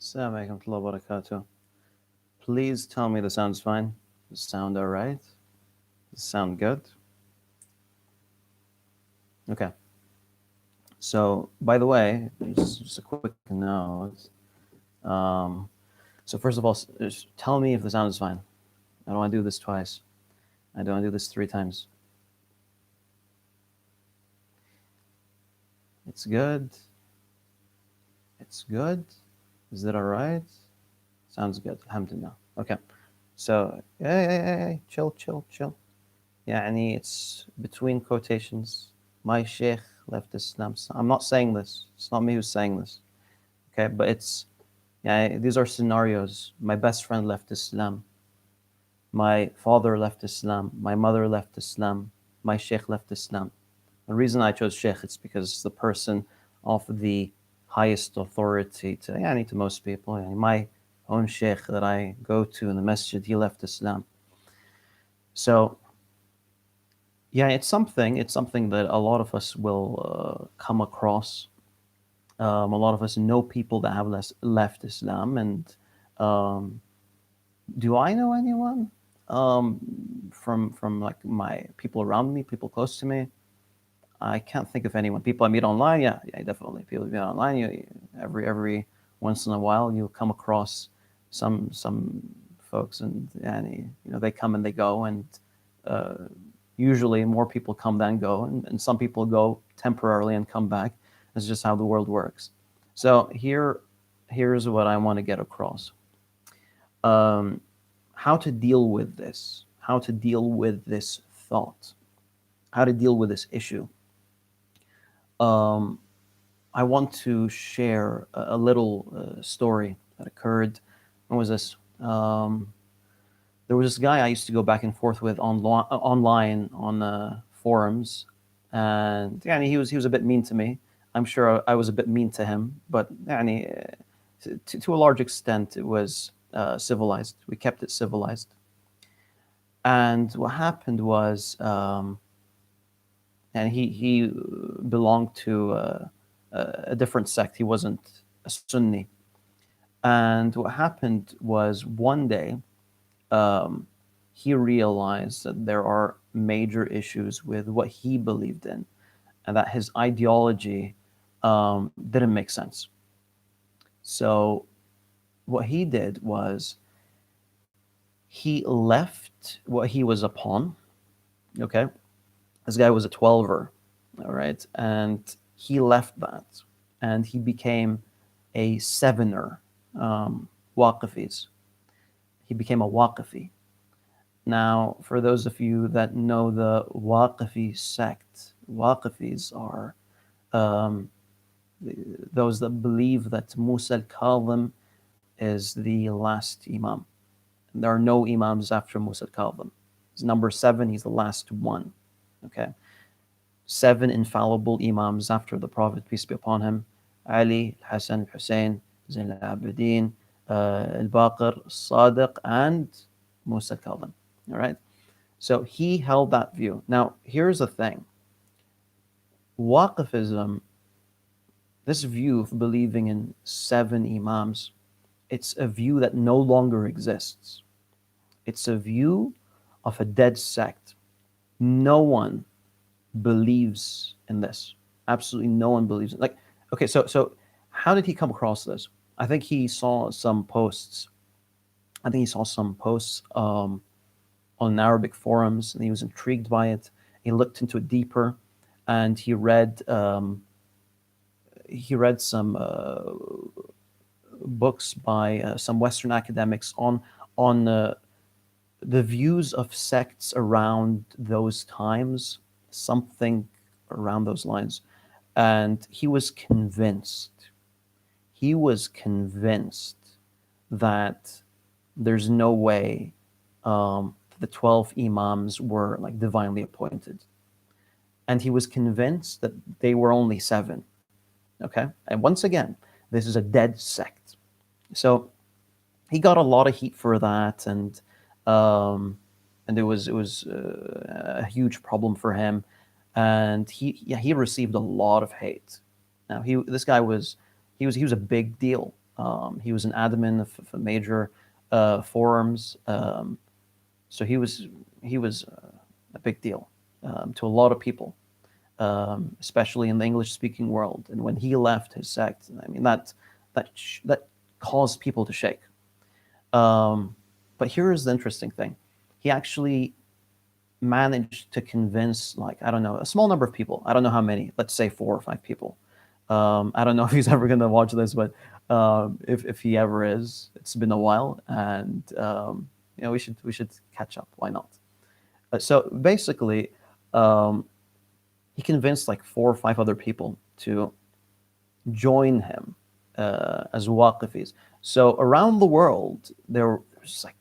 Assalamu alaikum wa rahmatullahi wa barakatuh. Please tell me the sound's fine. Does it sound alright? Does it sound good? Okay. So, by the way, just a quick note. Um, so first of all, just tell me if the sound is fine. I don't want to do this twice. I don't want to do this 3 times. It's good. It's good. Is that alright? Sounds good. Alhamdulillah. Okay. So, hey, chill. يعني it's between quotations. My shaykh left Islam. I'm not saying this. It's not me who's saying this. Okay, but these are scenarios. My best friend left Islam. My father left Islam. My mother left Islam. My shaykh left Islam. The reason I chose shaykh is because it's the person of the highest authority to most people. My own shaykh that I go to in the masjid, he left Islam. So it's something that a lot of us will come across. A lot of us know people that have left Islam, and do I know anyone from like my people around me, people close to me? I can't think of anyone. People I meet online, yeah, definitely. People you meet online, every once in a while you'll come across some folks, and they come and they go, and usually more people come than go, and some people go temporarily and come back. That's just how the world works. So here's what I want to get across. How to deal with this, how to deal with this thought, how to deal with this issue. I want to share a little story that occurred. When was this? There was this guy I used to go back and forth with online on forums, and he was a bit mean to me. I'm sure I was a bit mean to him, but to a large extent it was civilized. We kept it civilized. And what happened was, and he belonged to a different sect. He wasn't a Sunni. And what happened was one day, he realized that there are major issues with what he believed in, and that his ideology didn't make sense. So what he did was he left what he was upon. Okay, this guy was a 12er, all right, and he left that, and he became a 7er, Waqifis. He became a Waqifi. Now, for those of you that know the Waqifi sect, Waqifis are those that believe that Musa al-Kadhim is the last Imam. There are no Imams after Musa al-Kadhim. He's number 7, he's the last one. Okay? 7 infallible Imams after the Prophet, peace be upon him: Ali, Hassan, Hussein, Zain al-Abidin, al-Baqir, al-Sadiq, and Musa al-Kadhim. All right? So he held that view. Now, here's the thing. Waqifism, this view of believing in 7 Imams, it's a view that no longer exists. It's a view of a dead sect. No one believes in this. Absolutely no one believes it. Okay, so how did he come across this? I think he saw some posts. On Arabic forums, and he was intrigued by it. He looked into it deeper, and he read some books by some Western academics on the views of sects around those times, something around those lines, and he was convinced that there's no way the 12 Imams were like divinely appointed, and he was convinced that they were only 7. Okay, and once again, this is a dead sect. So he got a lot of heat for that, and it was a huge problem for him, and he received a lot of hate. Now this guy was a big deal. He was an admin of major forums. So he was a big deal to a lot of people, especially in the English-speaking world. And when he left his sect, I mean that caused people to shake. Um, but here is the interesting thing: he actually managed to convince, like, I don't know, a small number of people. I don't know how many. Let's say 4 or 5 people. I don't know if he's ever going to watch this, but if he ever is, it's been a while, and we should catch up. Why not? So basically, um, he convinced like 4 or 5 other people to join him as waqifis. So around the world, there's like,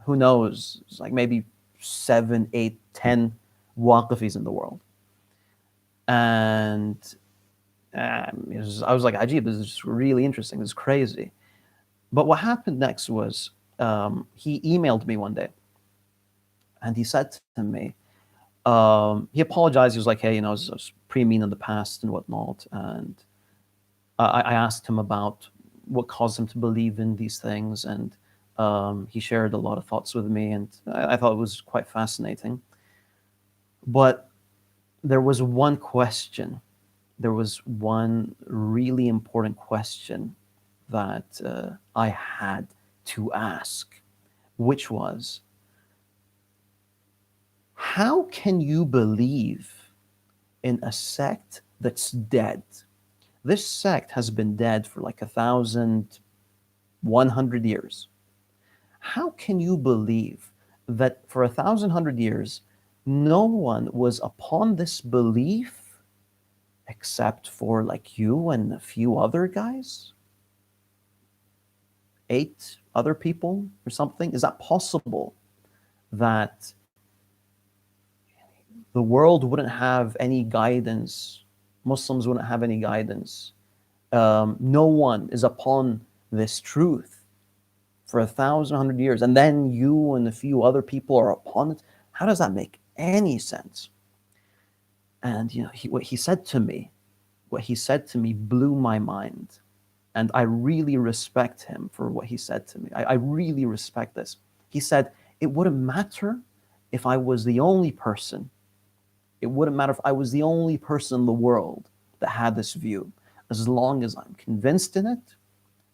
who knows, it's like maybe 7, 8, 10 waqifis in the world. And I was like, Ajib, this is just really interesting. This is crazy. But what happened next was he emailed me one day and he said to me, he apologized. He was like, hey, I was pretty mean in the past and whatnot. And I asked him about what caused him to believe in these things. And he shared a lot of thoughts with me. And I thought it was quite fascinating. But there was one question. There was one really important question that I had to ask, which was, how can you believe in a sect that's dead? This sect has been dead for like 1,100 years. How can you believe that for 1,100 years, no one was upon this belief except for like you and a few other guys? 8 other people or something? Is that possible that the world wouldn't have any guidance? Muslims wouldn't have any guidance. No one is upon this truth for 1,100 years, and then you and a few other people are upon it. How does that make any sense? And what he said to me blew my mind, and I really respect him for what he said to me. I really respect this. He said, it wouldn't matter if I was the only person. It wouldn't matter if I was the only person in the world that had this view. As long as I'm convinced in it,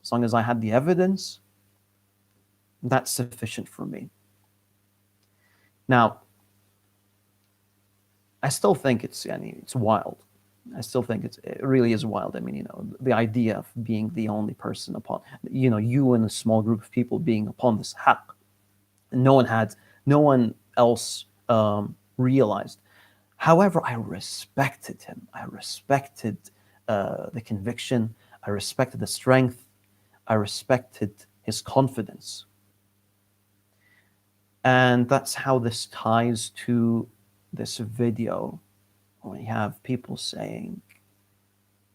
as long as I had the evidence, that's sufficient for me. Now, I still think it's wild. I still think it really is wild. I mean, the idea of being the only person upon, you and a small group of people being upon this haqq, no one else realized. However, I respected him. I respected the conviction. I respected the strength. I respected his confidence. And that's how this ties to this video. When you have people saying,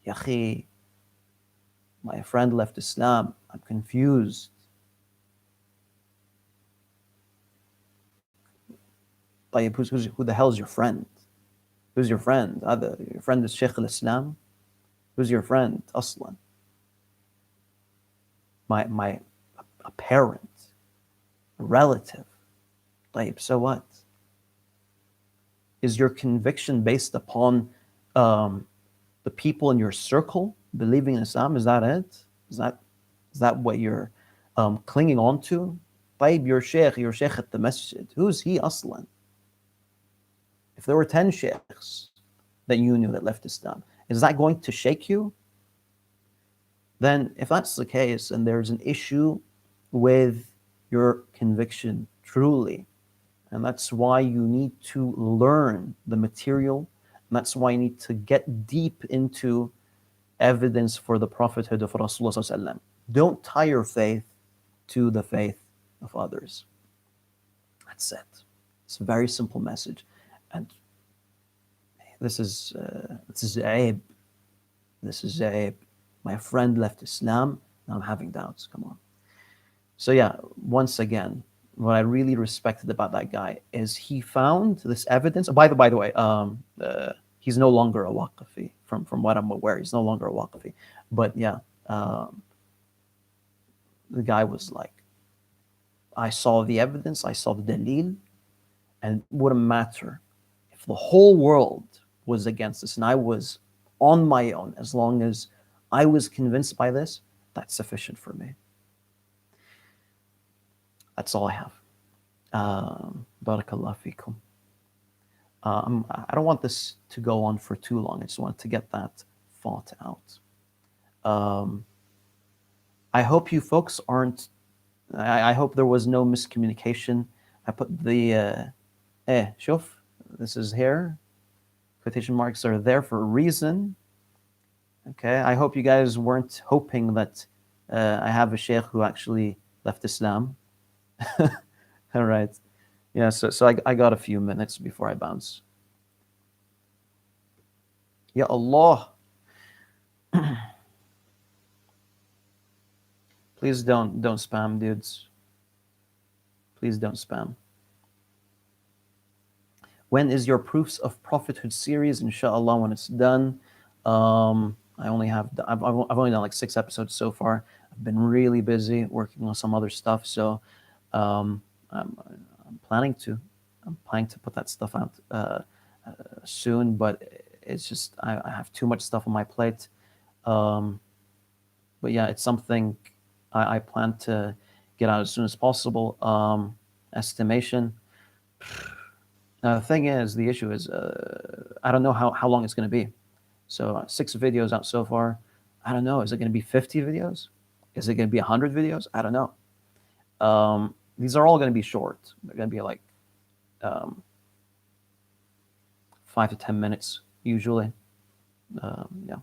Yahi, my friend left Islam, I'm confused. Who the hell is your friend? Who's your friend? Your friend is Shaykh al-Islam? Who's your friend, Aslan? A parent, a relative. So what? Is your conviction based upon the people in your circle believing in Islam? Is that it? Is that what you're clinging on to? Your shaykh at the masjid, who's he aslan? If there were 10 sheikhs that you knew that left Islam, is that going to shake you? Then if that's the case, and there's an issue with your conviction truly, and that's why you need to learn the material, and that's why you need to get deep into evidence for the prophethood of Rasulullah. Don't tie your faith to the faith of others. That's it. It's a very simple message. And this is Aib. This is Aib. My friend left Islam, now I'm having doubts. Come on. So yeah, once again, what I really respected about that guy is he found this evidence. By the way, he's no longer a Waqafi. From what I'm aware, he's no longer a Waqafi. But yeah, The guy was like, I saw the evidence, I saw the dalil, and it wouldn't matter if the whole world was against this and I was on my own. As long as I was convinced by this, that's sufficient for me. That's all I have. Barakallah fikum. I don't want this to go on for too long. I just want to get that thought out. Um, I hope you folks aren't. I hope there was no miscommunication. I put the shuf. This is here. Quotation marks are there for a reason. Okay. I hope you guys weren't hoping that I have a sheikh who actually left Islam. All right. Yeah. So I got a few minutes before I bounce. Ya Allah. Please don't spam, dudes. Please don't spam. When is your proofs of prophethood series? Inshallah, when it's done. I've only done like 6 episodes so far. I've been really busy working on some other stuff, so I'm planning to put that stuff out soon. But it's just I have too much stuff on my plate. But yeah, it's something I plan to get out as soon as possible. Estimation. The thing is, the issue is, I don't know how long it's going to be. So 6 videos out so far. I don't know. Is it going to be 50 videos? Is it going to be 100 videos? I don't know. These are all going to be short. They're going to be like 5 to 10 minutes usually. Yeah.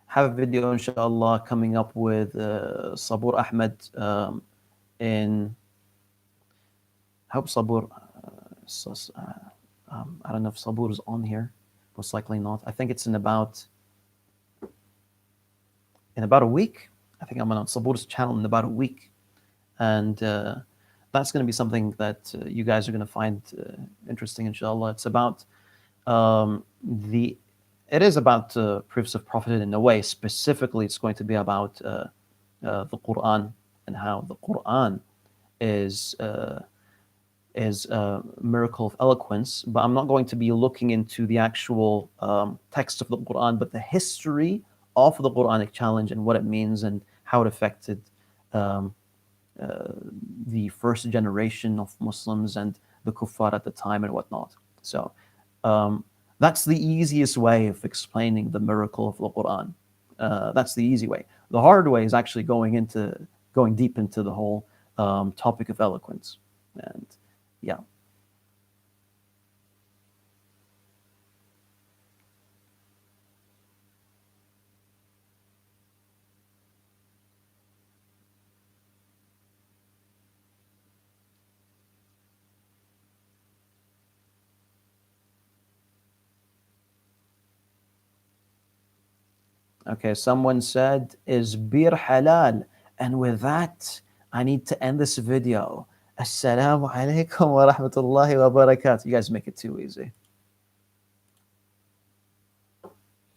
Have a video, inshallah, coming up with Sabur Ahmed in. I hope Sabur. I don't know if Sabur is on here. Most likely not. I think it's in about a week. I think I'm on Sabur's channel in about a week, and that's going to be something that you guys are going to find interesting, inshallah. It's about the. It is about proofs of prophethood in a way. Specifically, it's going to be about the Quran and how the Quran is a miracle of eloquence. But I'm not going to be looking into the actual text of the Quran, but the history of the Quranic challenge and what it means and how it affected um, the first generation of Muslims and the kuffar at the time and whatnot. So that's the easiest way of explaining the miracle of the Quran. That's the easy way. The hard way is actually going deep into the whole topic of eloquence. And yeah. Okay, someone said, is beer halal? And with that, I need to end this video. Assalamu alaikum wa rahmatullahi wa barakatuh. You guys make it too easy.